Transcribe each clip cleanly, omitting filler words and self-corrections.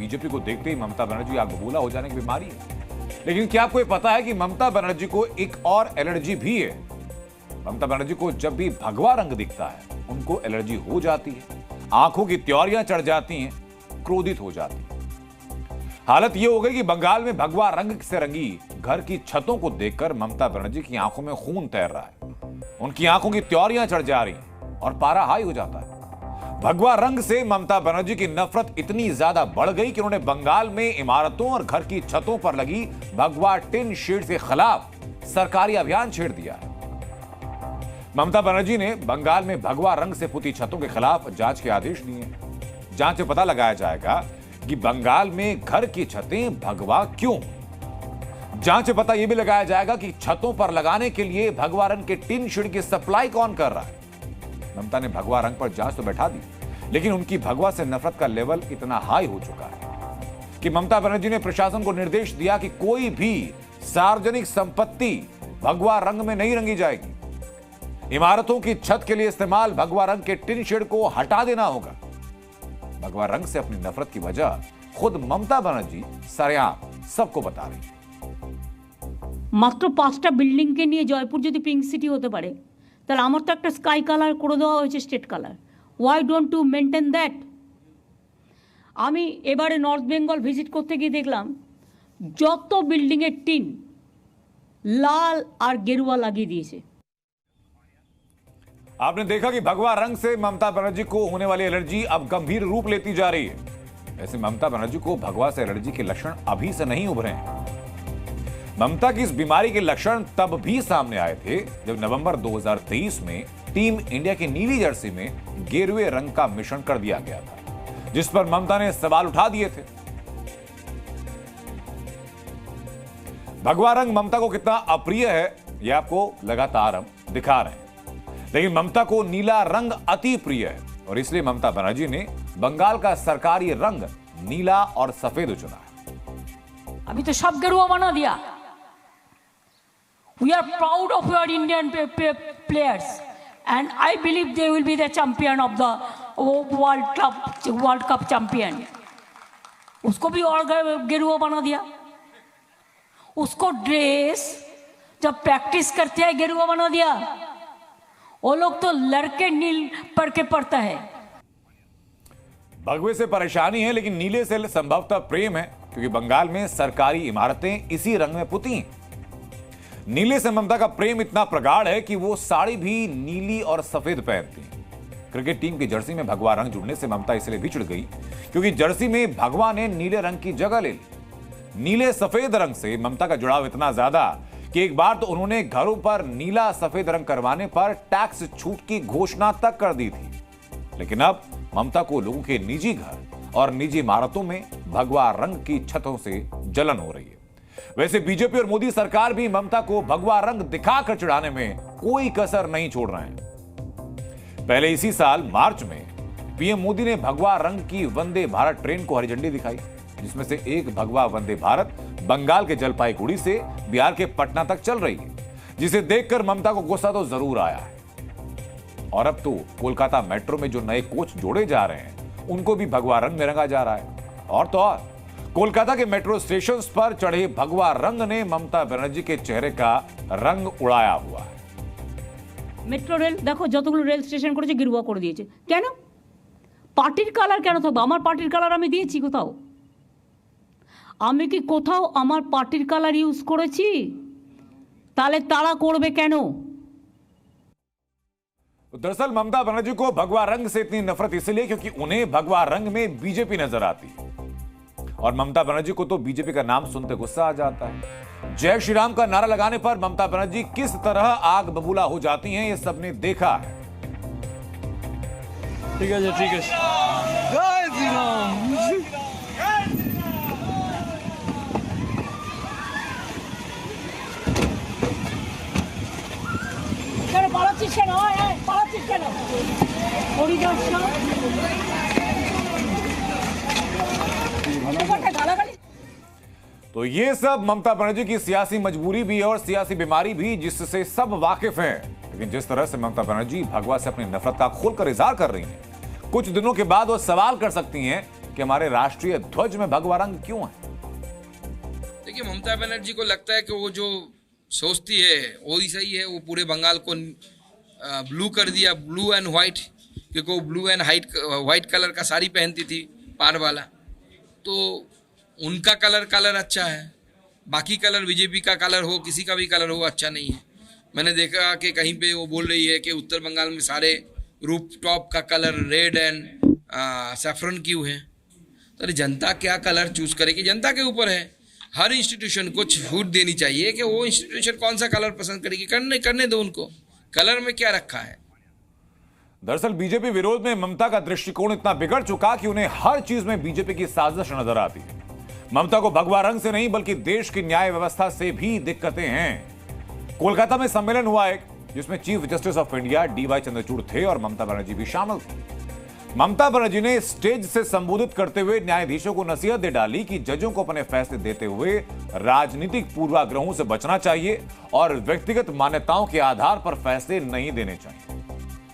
BJP को देखते ही ममता बनर्जी आग बबूला हो जाने की बीमारी है। लेकिन क्या आपको ये पता है कि ममता बनर्जी को एक और एलर्जी भी है। ममता बनर्जी को जब भी भगवा रंग दिखता है उनको एलर्जी हो जाती है, आंखों की त्योरियां चढ़ जाती हैं, क्रोधित हो जाती है। हालत यह हो गई कि बंगाल में भगवा रंग से रंगी घर की छतों को देखकर ममता बनर्जी की आंखों में खून तैर रहा है, उनकी आंखों की त्योरियां चढ़ जा रही हैं और पारा हाई हो जाता है। भगवा रंग से ममता बनर्जी की नफरत इतनी ज्यादा बढ़ गई कि उन्होंने बंगाल में इमारतों और घर की छतों पर लगी भगवा टिन शीट के खिलाफ सरकारी अभियान छेड़ दिया। ममता बनर्जी ने बंगाल में भगवा रंग से पुती छतों के खिलाफ जांच के आदेश दिए। जांच से पता लगाया जाएगा कि बंगाल में घर की छतें भगवा क्यों। जांच से पता यह भी लगाया जाएगा कि छतों पर लगाने के लिए भगवा रंग के टिन शीट की सप्लाई कौन कर रहा है। ममता ने भगवा रंग पर जांच तो बैठा दी, लेकिन उनकी भगवा से नफरत का लेवल इतना हाई हो चुका है कि ममता बनर्जी ने प्रशासन को निर्देश दिया कि कोई भी सार्वजनिक संपत्ति भगवा रंग में नहीं रंगी जाएगी। इमारतों की छत के लिए इस्तेमाल भगवा रंग के टिन शेड को हटा देना होगा। भगवा रंग से अपनी नफरत की वजह खुद ममता बनर्जी सरेआम सबको बता रही है। मात्र 5টা बिल्डिंग के लिए जयपुर যদি पिंक सिटी होते पारे তাহলে আমার তো একটা স্কাই কালার করে দেওয়া হয়েছে state colour. Why don't to maintain that? আমি এবারে নর্থ বেঙ্গল ভিজিট করতে গিয়ে দেখলাম যত বিল্ডিংয়ের টিন লাল আর গেরুয়া লাগিয়ে দিয়েছে। आपने देखा कि भगवा रंग से ममता बनर्जी को होने वाली एलर्जी अब गंभीर रूप लेती जा रही है। वैसे ममता बनर्जी को भगवा से एलर्जी के लक्षण अभी से नहीं उभरे हैं। ममता की इस बीमारी के लक्षण तब भी सामने आए थे जब नवंबर 2023 में टीम इंडिया की नीली जर्सी में गेरुए रंग का मिश्रण कर दिया गया था, जिस पर ममता ने सवाल उठा दिए थे। भगवा रंग ममता को कितना अप्रिय है यह आपको लगातार हम दिखा रहे हैं, लेकिन ममता को नीला रंग अति प्रिय है और इसलिए ममता बनर्जी ने बंगाल का सरकारी रंग नीला और सफेद चुना है। अभी तो सब गेरुआ बना दिया। We are proud of your Indian players, and I believe they will be the champion of the World Cup champion. उसको भी और गेरुआ बना दिया। उसको ड्रेस जब प्रैक्टिस करते हैं गेरुआ बना दिया। वो लोग तो लड़के नील पढ़ के पढ़ता है। भगवे से परेशानी है, लेकिन नीले से संभवतः प्रेम है, क्योंकि बंगाल में सरकारी इमारतें इसी रंग में पुती हैं। नीले से ममता का प्रेम इतना प्रगाढ़ है कि वो साड़ी भी नीली और सफेद पहनती हैं। क्रिकेट टीम की जर्सी में भगवा रंग जुड़ने से ममता इसलिए भी चिढ़ गई क्योंकि जर्सी में भगवा ने नीले रंग की जगह ले ली। नीले सफेद रंग से ममता का जुड़ाव इतना ज्यादा कि एक बार तो उन्होंने घरों पर नीला सफेद रंग करवाने पर टैक्स छूट की घोषणा तक कर दी थी। लेकिन अब ममता को लोगों के निजी घर और निजी इमारतों में भगवा रंग की छतों से जलन हो रही है। वैसे बीजेपी और मोदी सरकार भी ममता को भगवा रंग दिखाकर चिढ़ाने में कोई कसर नहीं छोड़ रहे हैं। पहले इसी साल मार्च में पीएम मोदी ने भगवा रंग की वंदे भारत ट्रेन को हरी झंडी दिखाई, जिसमें से एक भगवा वंदे भारत बंगाल के जलपाईगुड़ी से बिहार के पटना तक चल रही है, जिसे देखकर ममता को गुस्सा तो जरूर आया है। और अब तो कोलकाता मेट्रो में जो नए कोच जोड़े जा रहे हैं उनको भी भगवा रंग में रंगा जा रहा है। और तो और कोलकाता के मेट्रो स्टेशन पर चढ़े भगवा रंग ने ममता बनर्जी के चेहरे का रंग उड़ाया हुआ है। मेट्रो रेल देखो যতগুলো রেল স্টেশন করেছে গেরুয়া করে দিয়েছে। কেন? পার্টির কালার কেন থাকবে? আমার পার্টির কালার আমি দিয়েছি কোথাও? আমি কি কোথাও আমার পার্টির কালার ইউজ করেছি? তাহলে তারা করবে কেন? दरअसल ममता बनर्जी को भगवा रंग से इतनी नफरत इसलिए क्योंकि उन्हें भगवा रंग में बीजेपी नजर आती है और ममता बनर्जी को तो बीजेपी का नाम सुनते गुस्सा आ जाता है। जय श्री राम का नारा लगाने पर ममता बनर्जी किस तरह आग बबूला हो जाती हैं, ये सबने देखा है। ठीक है ठीक है। जय श्री राम। পালাচ্ছিস কেন? পালাচ্ছিস কেন? तो ये सब ममता बनर्जी की सियासी मजबूरी भी है और सियासी बीमारी भी, जिससे सब वाकिफ हैं। लेकिन जिस तरह से ममता बनर्जी भगवा से अपनी नफरत का खोलकर इजहार कर रही हैं, कुछ दिनों के बाद वो सवाल कर सकती हैं कि हमारे राष्ट्रीय ध्वज में भगवा रंग क्यों है? देखिए, ममता बनर्जी को लगता है कि वो जो सोचती है वो ही सही है। वो पूरे बंगाल को ब्लू कर दिया, ब्लू एंड व्हाइट, क्योंकि वो ब्लू एंड व्हाइट कलर का साड़ी पहनती थी पार वाला, तो उनका कलर अच्छा है। बाकी कलर, बीजेपी का कलर हो, किसी का भी कलर हो, अच्छा नहीं है। मैंने देखा कि कहीं पे वो बोल रही है कि उत्तर बंगाल में सारे रूफ टॉप का कलर रेड एंड सैफरन क्यों है। तो अरे जनता क्या कलर चूज करेगी, जनता के ऊपर है। हर इंस्टीट्यूशन को छूट देनी चाहिए कि वो इंस्टीट्यूशन कौन सा कलर पसंद करेगी, करने दो उनको। कलर में क्या रखा है? दरअसल बीजेपी विरोध में ममता का दृष्टिकोण इतना बिगड़ चुका कि उन्हें हर चीज में बीजेपी की साजिश नजर आती है। ममता को भगवा रंग से नहीं बल्कि देश की न्याय व्यवस्था से भी दिक्कतें हैं। कोलकाता में सम्मेलन हुआ एक, जिसमें chief justice of India D Y Chandrachud थे और ममता बनर्जी भी शामिल थी। ममता बनर्जी ने स्टेज से संबोधित करते हुए न्यायाधीशों को नसीहत दे डाली कि जजों को अपने फैसले देते हुए राजनीतिक पूर्वाग्रहों से बचना चाहिए और व्यक्तिगत मान्यताओं के आधार पर फैसले नहीं देने चाहिए।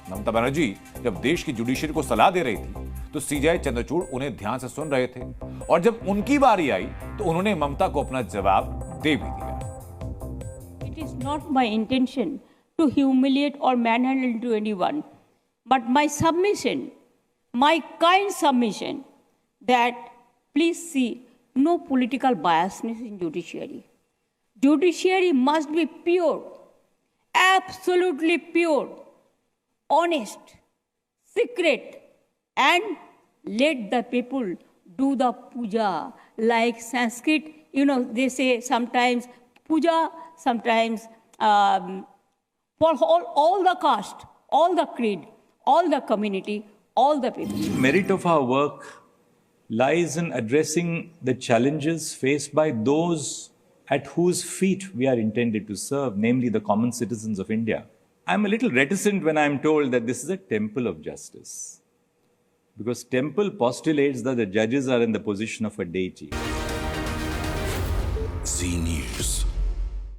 ममता बनर्जी जब देश की जुडिशरी को सलाह दे रही थी तो सीजेआई चंद्रचूड़ उन्हें ध्यान से सुन रहे थे और जब उनकी बारी आई तो उन्होंने ममता को अपना जवाब दे भी दिया। It is not my intention to humiliate or manhandle to anyone, but my submission, my kind submission, that please see no political biasness in judiciary. Judiciary must be pure, absolutely pure, honest, secret, and let the people do the puja. Like Sanskrit, they say sometimes puja, sometimes for all the caste, all the creed, all the community, all the people. The merit of our work lies in addressing the challenges faced by those at whose feet we are intended to serve, namely the common citizens of India. I'm a little reticent when I'm told that this is a temple of justice, because temple postulates that the judges are in the position of a deity. Z News.